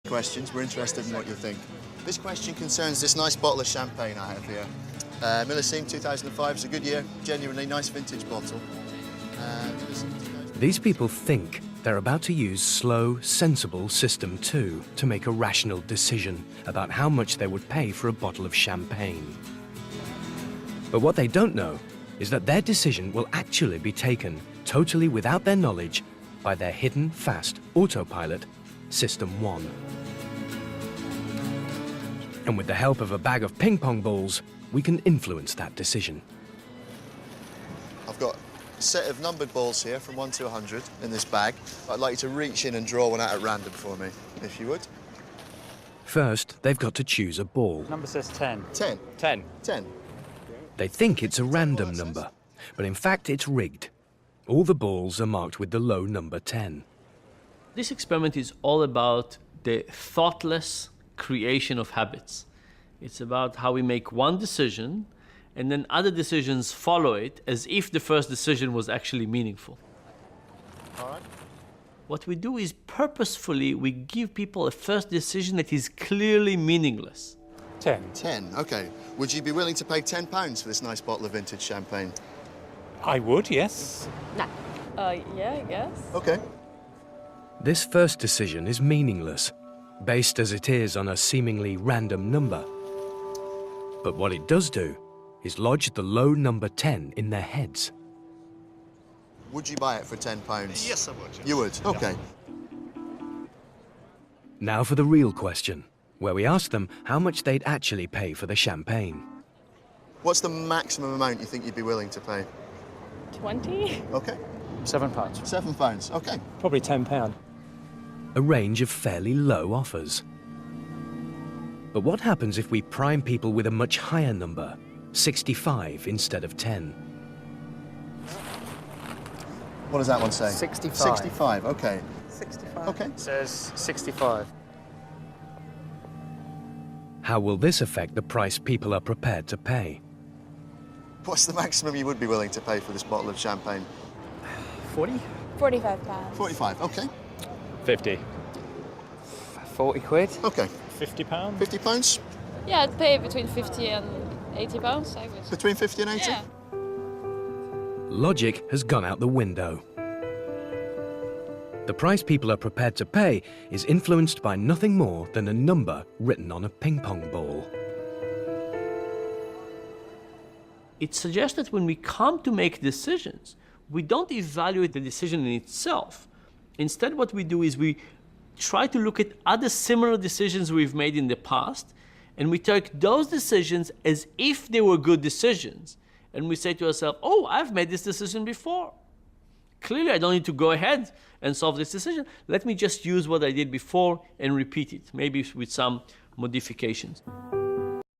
questions. We're interested in what you think. This question concerns this nice bottle of champagne I have here. Millesime 2005, it's a good year, genuinely nice vintage bottle. These people think they're about to use slow, sensible System 2 to make a rational decision about how much they would pay for a bottle of champagne. But what they don't know is that their decision will actually be taken totally without their knowledge by their hidden, fast autopilot, System 1. And with the help of a bag of ping-pong balls, we can influence that decision. I've got a set of numbered balls here from 1 to 100 in this bag. I'd like you to reach in and draw one out at random for me, if you would. First, they've got to choose a ball. Number says 10. 10. 10. 10. They think it's a random number, but in fact it's rigged. All the balls are marked with the low number 10. This experiment is all about the thoughtless creation of habits. It's about how we make one decision and then other decisions follow it as if the first decision was actually meaningful. All right. What we do is purposefully we give people a first decision that is clearly meaningless. 10. 10, OK. Would you be willing to pay £10 for this nice bottle of vintage champagne? I would, yes. No. Yeah, I guess. OK. This first decision is meaningless, based as it is on a seemingly random number. But what it does do is lodge the low number 10 in their heads. Would you buy it for £10? Yes, I would. Yes. You would? OK. Now for the real question, where we ask them how much they'd actually pay for the champagne. What's the maximum amount you think you'd be willing to pay? 20? OK. £7. £7, OK. Probably £10. A range of fairly low offers. But what happens if we prime people with a much higher number, 65 instead of 10? What does that one say? 65. 65, OK. 65. OK. It says 65. How will this affect the price people are prepared to pay? What's the maximum you would be willing to pay for this bottle of champagne? 40? £45. 45, OK. 50. 40 quid? OK. £50? £50? Yeah, I'd pay between 50 and 80 pounds, I guess. Between 50 and 80? Yeah. Logic has gone out the window. The price people are prepared to pay is influenced by nothing more than a number written on a ping-pong ball. It suggests that when we come to make decisions, we don't evaluate the decision in itself. Instead, what we do is we try to look at other similar decisions we've made in the past, and we take those decisions as if they were good decisions. And we say to ourselves, oh, I've made this decision before. Clearly, I don't need to go ahead and solve this decision. Let me just use what I did before and repeat it, maybe with some modifications.